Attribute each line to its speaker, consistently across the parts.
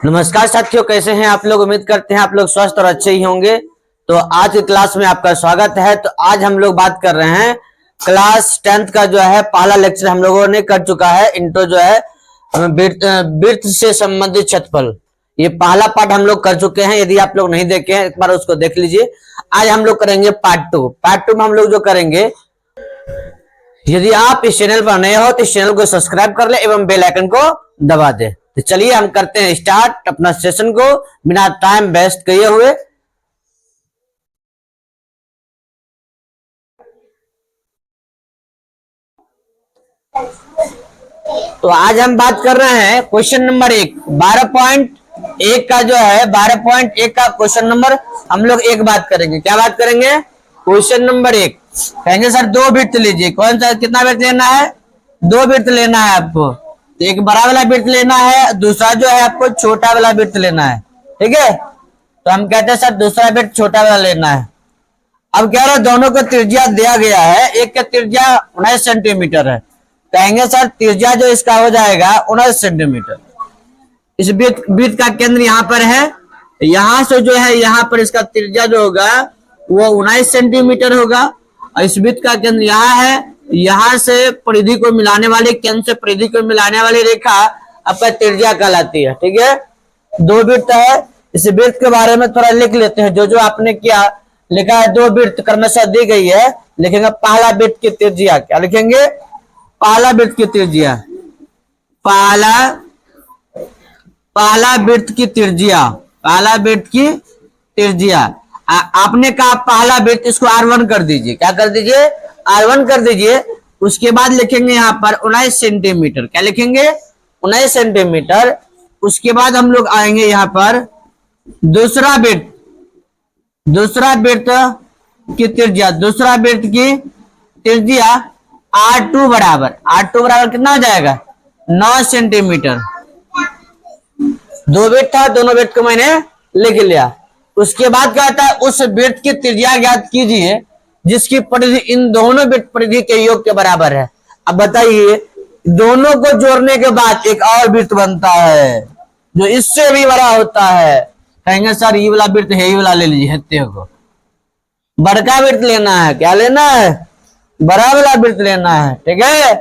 Speaker 1: नमस्कार साथियों, कैसे हैं आप लोग। उम्मीद करते हैं आप लोग स्वस्थ और अच्छे ही होंगे। तो आज की क्लास में आपका स्वागत है। तो आज हम लोग बात कर रहे हैं क्लास 10th का जो है पहला लेक्चर हम लोगों ने कर चुका है। इंट्रो जो है वृत्त से संबंधित क्षेत्रफल, ये पहला पार्ट हम लोग कर चुके हैं। यदि आप लोग नहीं देखे हैं एक बार उसको देख लीजिए। आज हम लोग करेंगे पार्ट टू में हम लोग जो करेंगे, यदि आप इस चैनल पर नए हो तो इस चैनल को सब्सक्राइब कर ले एवं बेल आइकन को दबा दे। तो चलिए हम करते हैं स्टार्ट अपना सेशन को बिना टाइम वेस्ट किए हुए। तो आज हम बात कर रहे हैं क्वेश्चन नंबर 12.1 का जो है 12.1 का क्वेश्चन नंबर हम लोग एक बात करेंगे। क्या बात करेंगे? क्वेश्चन नंबर 1 कहेंगे सर 2 वृत्त लीजिए। कौन सा, कितना वृत्त लेना है? 2 वृत्त लेना है आपको। तो एक बड़ा वाला वृत्त लेना है, दूसरा जो है आपको छोटा वाला वृत्त लेना है। ठीक है, तो हम कहते हैं सर दूसरा वृत्त छोटा वाला लेना है। अब कह रहे दोनों को त्रिज्या दिया गया है। एक का त्रिज्या 19 सेंटीमीटर है। कहेंगे सर त्रिज्या जो इसका हो जाएगा 19 सेंटीमीटर। इस वृत्त का केंद्र यहाँ पर है, यहां से जो है यहाँ पर इसका त्रिज्या जो होगा वो 19 सेंटीमीटर होगा। और इस वृत्त का केंद्र यहाँ है, यहां से परिधि को मिलाने वाली, केंद्र से परिधि को मिलाने वाली रेखा आपका त्रिज्या कहलाती है। ठीक है, 2 वृत्त है। इस वृत्त के बारे में थोड़ा लिख लेते हैं। जो जो आपने किया लिखा है, 2 वृत्त क्रमशः दी गई है। लिखेंगे पहला वृत्त की त्रिज्या। क्या लिखेंगे? पहला वृत्त की त्रिज्या। पहला वृत्त की त्रिज्या, पहला वृत्त की त्रिज्या। आपने कहा पहला वृत्त, इसको R1 कर दीजिए। क्या कर दीजिए? R1 कर दीजिए। उसके बाद लिखेंगे यहाँ पर 19 सेंटीमीटर। क्या लिखेंगे? 19 सेंटीमीटर। उसके बाद हम लोग आएंगे यहाँ पर दूसरा वृत्त, दूसरा वृत्त की त्रिज्या, दूसरा वृत्त की त्रिज्या R2 बराबर कितना हो जाएगा? 9 सेंटीमीटर। 2 वृत्त था, दोनों वृत्त को मैंने लिख लिया। उसके बाद कहता है उस वृत्त की त्रिज्या ज्ञात कीजिए जिसकी परिधि इन दोनों वृत्त परिधि के योग के बराबर है। अब बताइए, दोनों को जोड़ने के बाद एक और वृत्त बनता है जो इससे भी बड़ा होता है। कहेंगे सर ये वाला वृत्त है, ये वाला ले लीजिए। हेते को बड़का वृत्त लेना है। क्या लेना है? बड़ा वाला वृत्त लेना है। ठीक है,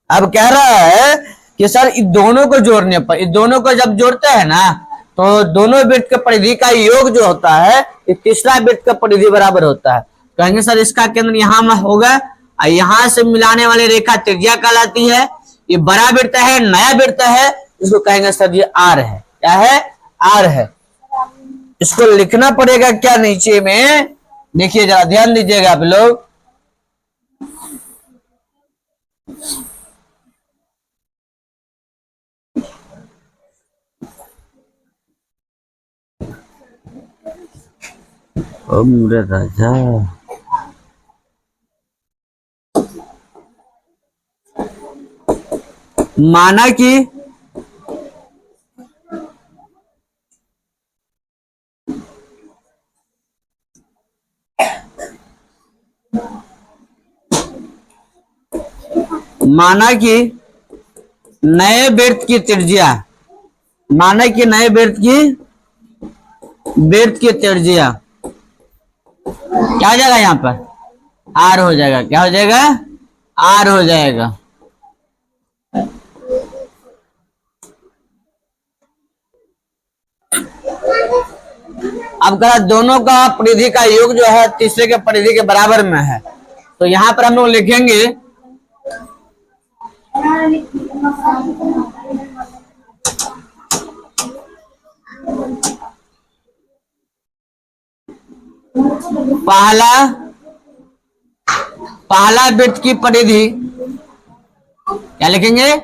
Speaker 1: अब कह रहा है कि सर इन दोनों को जोड़ने पर, इन दोनों को जब जोड़ते हैं ना तो दोनों वृत्त के परिधि का योग जो होता है तीसरा वृत्त का परिधि बराबर होता है। कहेंगे सर इसका केंद्र यहाँ होगा, यहां से मिलाने वाली रेखा त्रिज्या कहलाती है। ये बड़ा वृत्त है, नया वृत्त है, इसको कहेंगे सर ये R है। क्या है? R है। इसको लिखना पड़ेगा क्या नीचे में? देखिए जरा ध्यान दीजिएगा आप लोग। ओ मेरे राजा, माना कि नए वृत्त की त्रिज्या, माना कि नए वृत्त की त्रिज्या क्या हो जाएगा? यहाँ पर R हो जाएगा। क्या हो जाएगा? R हो जाएगा। अब कहा दोनों का परिधि का योग जो है तीसरे के परिधि के बराबर में है। तो यहां पर हम लोग लिखेंगे पहला वृत्त की परिधि। क्या लिखेंगे?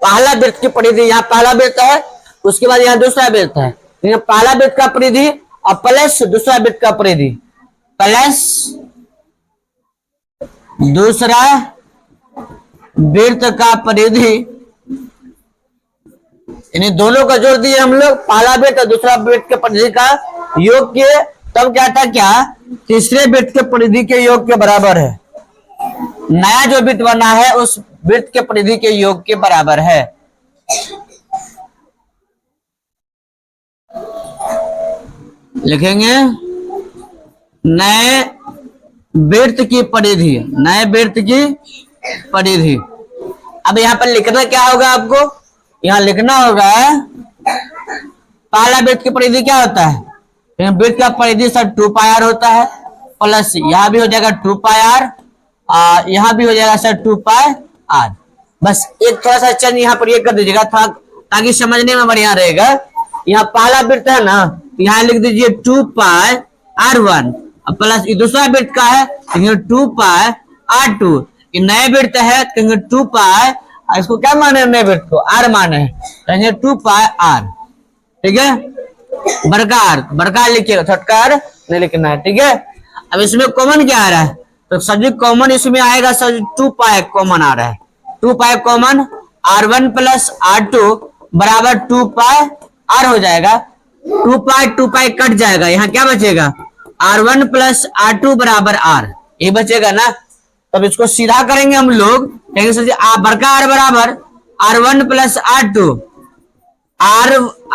Speaker 1: पहला वृत्त की परिधि। यहाँ पहला वृत्त है, उसके बाद यहाँ दूसरा वृत्त है। पहला वृत्त का परिधि और प्लस दूसरा वृत्त का परिधि, प्लस दूसरा वृत्त का परिधि, इन्हीं दोनों का जोड़ दिए हम लोग। पहला वृत्त और दूसरा वृत्त के परिधि का योग किए, तब क्या था? क्या तीसरे वृत्त के परिधि के योग के बराबर है। नया जो वृत्त बना है उस वृत्त के परिधि के योग के बराबर है। लिखेंगे नए वृत्त की परिधि, नए वृत्त की परिधि। अब यहाँ पर लिखना क्या होगा आपको, यहाँ लिखना होगा पहला वृत्त की परिधि क्या होता है, वृत्त का परिधि सर 2 पाई आर होता है, प्लस यहाँ भी हो जाएगा 2 पाई आर, यहाँ भी हो जाएगा सर 2 पाई आर। बस एक थोड़ा सा चेंज यहाँ पर ये कर दीजिएगा थोड़ा, ताकि समझने में बढ़िया रहेगा। यहाँ पहला वृत्त है ना, यहाँ लिख दीजिए 2 पाई R1, प्लस दूसरा वृत्त का है 2 पाई R2। ये नए वृत्त है कहेंगे 2 पाई, इसको क्या माने नए वृत्त को, R माने कहेंगे 2 पाई R। ठीक है, बड़का लिखिएगा, छोटकार नहीं लिखना है। ठीक है, अब इसमें कॉमन क्या आ रहा है, तो सभी कॉमन इसमें आएगा सर 2 पाई कॉमन आ रहा है, 2 pi common, R1 plus R2 बराबर 2 पाई R हो जाएगा, 2 पाई कट जाएगा, यहाँ क्या बचेगा R1 प्लस R2 बराबर R, ये बचेगा ना। तब इसको सीधा करेंगे हम लोग, कहेंगे सर बड़का R बराबर R1 प्लस R2,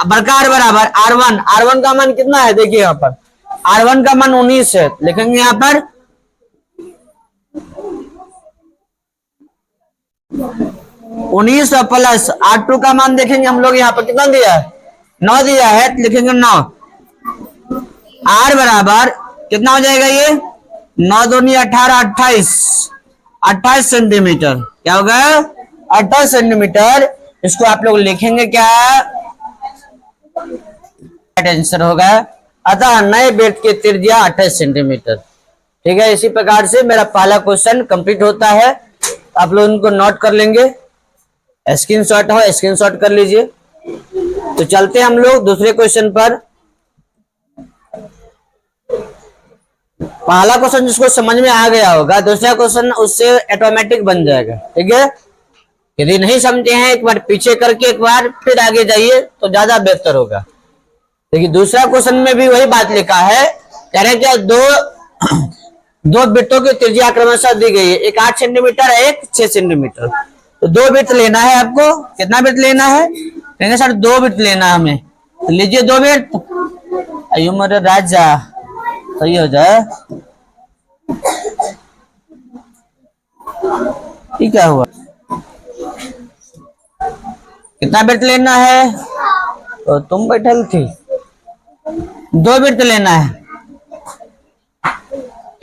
Speaker 1: बड़का R बराबर R1 का मान कितना है देखिए यहाँ पर, R1 का मान 19 है, लिखेंगे यहाँ पर 19 प्लस R2 का मान देखेंगे हम लोग यहाँ पर कितना दिया है, 9 दिया है, तो लिखेंगे 9, R बराबर कितना हो जाएगा ये 9 दूनी 18, 28 सेंटीमीटर, क्या होगा 28 सेंटीमीटर। इसको आप लोग लिखेंगे क्या, आंसर होगा, अतः नए वृत्त की त्रिज्या 28 सेंटीमीटर। ठीक है, इसी प्रकार से मेरा पहला क्वेश्चन कंप्लीट होता है। आप लोग इनको नोट कर लेंगे, स्क्रीनशॉट हो स्क्रीनशॉट कर लीजिए। तो चलते हैं हम लोग दूसरे क्वेश्चन पर। पहला क्वेश्चन जिसको समझ में आ गया होगा, दूसरा क्वेश्चन उससे ऑटोमेटिक बन जाएगा। ठीक है, यदि नहीं समझे हैं एक बार पीछे करके एक बार फिर आगे जाइए तो ज्यादा बेहतर होगा। देखिए दूसरा क्वेश्चन में भी वही बात लिखा है, कह रहे क्या दो वृत्तों की त्रिज्या क्रमशः दी गई है, एक 8 सेंटीमीटर एक 6 सेंटीमीटर। तो 2 वृत्त लेना है आपको, कितना वृत्त लेना है, कहेंगे सर 2 वृत्त लेना है हमें, तो लीजिए 2 वृत्त। अयो मेरे राजा सही हो जाए, ठीक है हुआ, कितना वृत्त लेना है, तो तुम बैठल थी, 2 वृत्त लेना है,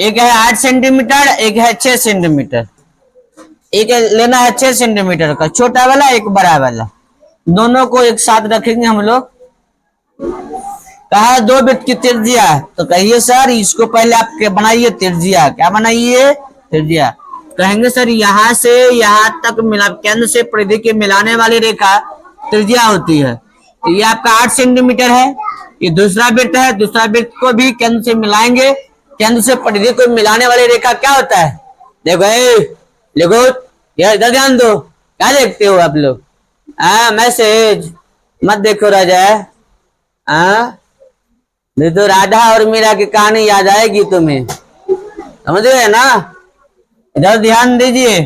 Speaker 1: एक है 8 सेंटीमीटर एक है 6 सेंटीमीटर। एक लेना है 6 सेंटीमीटर का छोटा वाला, एक बड़ा वाला, दोनों को एक साथ रखेंगे हम लोग। कहा 2 वृत्त की त्रिज्या, तो कहिए सर इसको पहले आप बनाइए त्रिज्या, क्या बनाइए त्रिज्या। कहेंगे सर यहाँ से यहाँ तक मिला, केंद्र से परिधि के मिलाने वाली रेखा त्रिज्या होती है। तो ये आपका 8 सेंटीमीटर है, ये दूसरा वृत्त है, दूसरा वृत्त को भी केंद्र से मिलाएंगे, केंद्र से परिधि को मिलाने वाली रेखा क्या होता है, देखो देखो यार इधर ध्यान दो, क्या देखते हो आप लोग, मैसेज मत देखो राजा, नहीं तो राधा और मीरा की कहानी याद आएगी तुम्हें, समझ गए ना, इधर ध्यान दीजिए।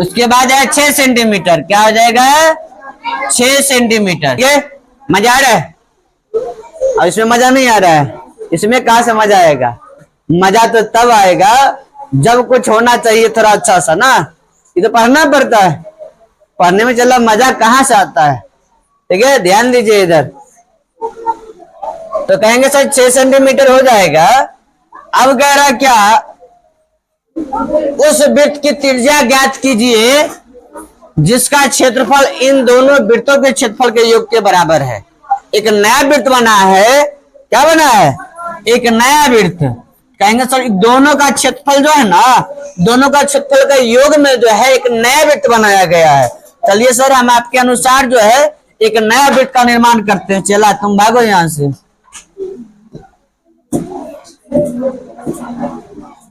Speaker 1: उसके बाद है 6 सेंटीमीटर, क्या हो जाएगा 6 सेंटीमीटर। ठीक है, मजा आ रहा है, और इसमें मजा नहीं आ रहा है, इसमें कहाँ से मजा आएगा, मजा तो तब आएगा जब कुछ होना चाहिए थोड़ा अच्छा सा ना, ये तो पढ़ना पड़ता है, पढ़ने में चला मजा कहाँ से आता है। ठीक है, ध्यान दीजिए इधर, तो कहेंगे सर 6 सेंटीमीटर हो जाएगा। अब कह रहा क्या, उस वृत्त की त्रिज्या ज्ञात कीजिए जिसका क्षेत्रफल इन दोनों वृत्तों के क्षेत्रफल के योग के बराबर है। एक नया वृत्त बना है, क्या बना है, एक नया वृत्त। कहेंगे सर दोनों का क्षेत्रफल जो है ना, दोनों का क्षेत्रफल का योग में जो है एक नया वृत्त बनाया गया है। चलिए सर हम आपके अनुसार जो है एक नया वृत्त का निर्माण करते हैं। चला तुम भागो यहां से,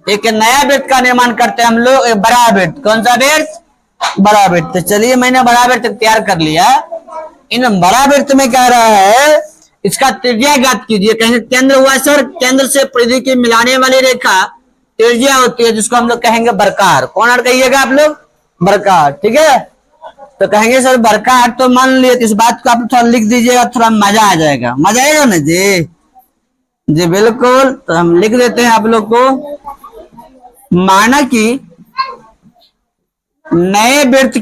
Speaker 1: एक नया वृत्त का निर्माण करते हैं हम लोग, एक बड़ा वृत्त। कौन सा वृत्त, बड़ा वृत्त। तो चलिए मैंने बड़ा वृत्त तैयार कर लिया। इन बड़ा वृत्त में कह रहा है इसका त्रिज्या ज्ञात कीजिए। कहेंगे केंद्र हुआ सर, केंद्र से परिधि की मिलाने वाली रेखा त्रिज्या होती है, जिसको हम लोग कहेंगे बरकार। कौन आर कहिएगा आप लोग, बरकार। ठीक है, तो कहेंगे सर बरकार, तो मान लिए इस बात को आप थोड़ा लिख दीजिएगा, थोड़ा मजा आ जाएगा, मजा आएगा ना जी। जी बिल्कुल, तो हम लिख देते हैं आप लोग को, माना कि नए वृत्त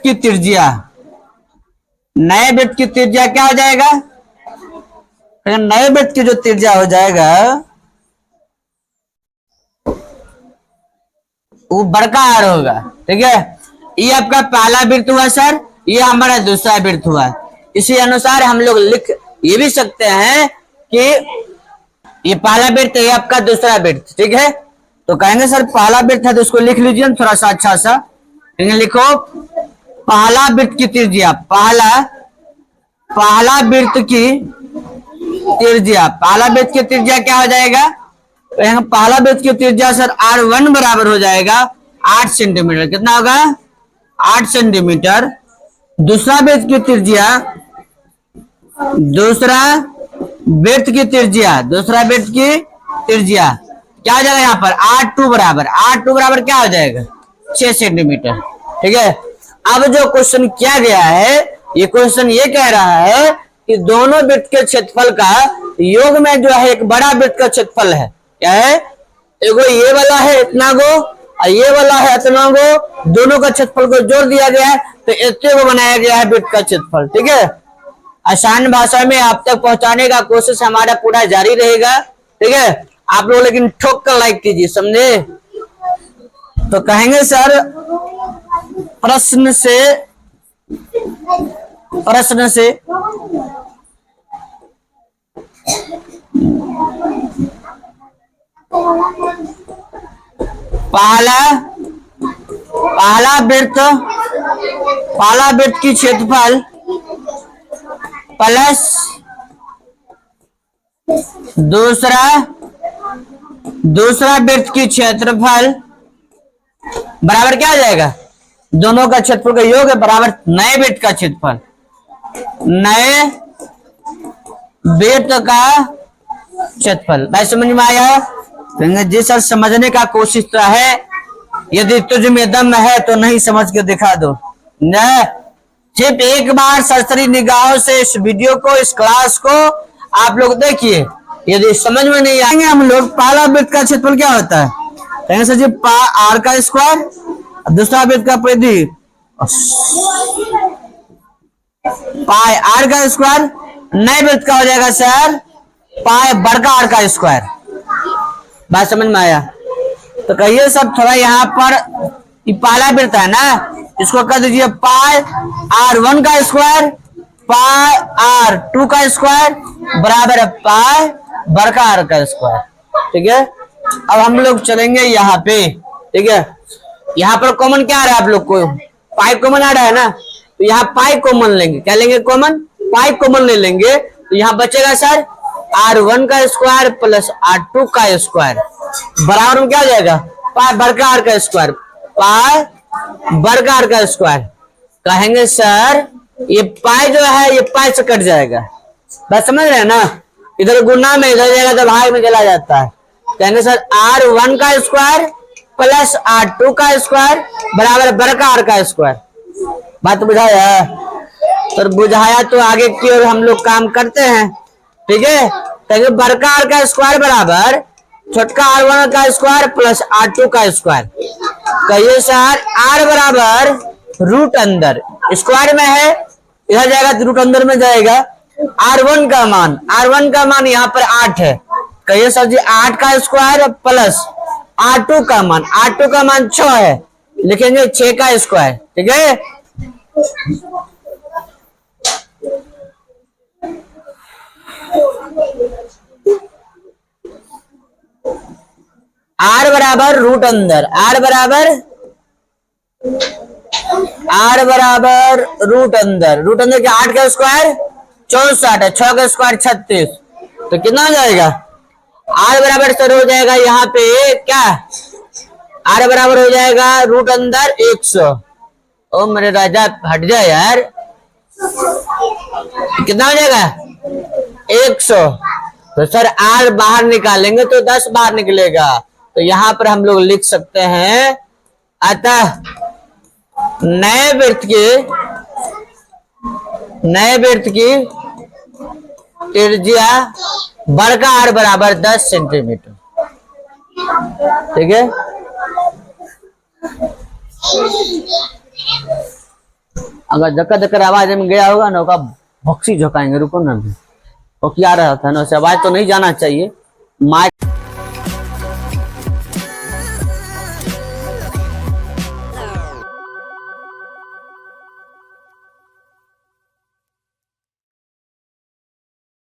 Speaker 1: की त्रिज्या, नए वृत्त की त्रिज्या क्या हो जाएगा? नए वृत्त की जो त्रिज्या हो जाएगा वो बड़का आर होगा। ठीक है, ये आपका पहला वृत्त हुआ सर, ये हमारा दूसरा वृत्त हुआ। इसी अनुसार हम लोग लिख ये भी सकते हैं कि ये पहला वृत्त है, ये आपका दूसरा वृत्त। ठीक है, तो कहेंगे सर पहला वृत्त है तो उसको लिख लीजिए थोड़ा सा अच्छा सा। ठीक है, लिखो पहला वृत्त की त्रिज्या, पहला वृत्त की त्रिज्या, पहला वृत्त की त्रिज्या क्या हो जाएगा? तो यहाँ पहला वृत्त की त्रिज्या सर R1 बराबर हो जाएगा 8 सेंटीमीटर। कितना होगा? 8 सेंटीमीटर। दूसरा वृत्त की त्रिज्या, दूसरा वृत्त की त्रिज्या क्या हो जाएगा? यहाँ पर R2 बराबर क्या हो जाएगा? 6 सेंटीमीटर। ठीक है, अब जो क्वेश्चन किया गया है, ये क्वेश्चन ये कह रहा है कि दोनों वृत्त के क्षेत्रफल का योग में जो है एक बड़ा वृत्त का क्षेत्रफल है। क्या है? एगो ये वाला है इतना गो और ये वाला है इतना गो, दोनों का क्षेत्रफल को जोड़ दिया गया है तो इतने को बनाया गया है वृत्त का क्षेत्रफल। ठीक है, आसान भाषा में आप तक पहुंचाने का कोशिश हमारा पूरा जारी रहेगा। ठीक है, आप लोग लेकिन ठोक कर लाइक कीजिए, समझे? तो कहेंगे सर प्रश्न से पहला वृत्त की क्षेत्रफल प्लस दूसरा वृत्त की क्षेत्रफल बराबर क्या आ जाएगा? दोनों का क्षेत्रफल का योग है बराबर नए वृत्त का क्षेत्रफल, नए वृत्त का क्षेत्रफल। भाई समझ में आया? जी सर समझने का कोशिश तो है, यदि तुझ में दम है तो नहीं समझ के दिखा दो न। सिर्फ एक बार सरसरी निगाहों से इस वीडियो को, इस क्लास को आप लोग देखिए, यदि समझ में नहीं आएंगे हम लोग, पहला वृत्त का क्षेत्रफल क्या होता है? कहेंगे सर जी आर का स्क्वायर, दूसरा वृत्त का परिधि पाई आर का स्क्वायर, नए वृत्त का हो जाएगा सर पाई बड़का आर का स्क्वायर। बात समझ में आया? तो कहिए सब थोड़ा यहाँ पर पहला वृत्त है ना, इसको कर दीजिए पाई R1 का स्क्वायर पाई R2 का स्क्वायर बराबर है पाई बड़का आर का स्क्वायर। ठीक है, अब हम लोग चलेंगे यहाँ पे। ठीक है, यहाँ पर कॉमन क्या आ रहा है आप लोग को? पाई कॉमन आ रहा है ना, तो यहाँ पाई कॉमन लेंगे। क्या लेंगे? कॉमन पाई कॉमन ले लेंगे, तो यहाँ बचेगा सर R1 का स्क्वायर प्लस R2 का स्क्वायर बराबर में क्या हो जाएगा? पाई बड़का आर का स्क्वायर, पाई बड़का आर का स्क्वायर। कहेंगे सर ये पाई जो है ये पाई से कट जाएगा। बस समझ रहे हैं ना? इधर गुना में इधर जाएगा तो भाग में चला जाता है। कहेंगे सर R1 का स्क्वायर प्लस R2 का स्क्वायर बराबर बड़का आर का स्क्वायर। बात बुझाया? तो बुझाया तो आगे की ओर हम लोग काम करते हैं। ठीक है, कहेंगे बड़का आर का स्क्वायर बराबर छोटका R1 का स्क्वायर प्लस R2 का स्क्वायर। कहिए सर R बराबर रूट अंदर स्क्वायर में है, इधर जाएगा तो रूट अंदर में जाएगा। R1 का मान यहाँ पर 8 है। कहिए सर जी 8 का स्क्वायर प्लस R2 का मान 6 है, लिखेंगे 6 का स्क्वायर। ठीक है, R बराबर रूट अंदर, R बराबर रूट अंदर क्या? 8 का स्क्वायर 64 है, 6 का स्क्वायर 36, तो कितना हो जाएगा? R बराबर सर हो जाएगा यहाँ पे क्या? R बराबर हो जाएगा रूट अंदर 100। ओ मेरे राजा हट जाए यार, कितना हो जाएगा? 100। तो सर R बाहर निकालेंगे तो 10 बाहर निकलेगा, तो यहाँ पर हम लोग लिख सकते हैं अतः नए वृत्त की त्रिज्या बड़का आर बराबर 10 सेंटीमीटर। ठीक है, अगर धक्का धक्कर आवाज में गया होगा ना का भक्सी झोंकाएंगे। रुको ना, वो क्या रहा था ना, आवाज तो नहीं जाना चाहिए। माइक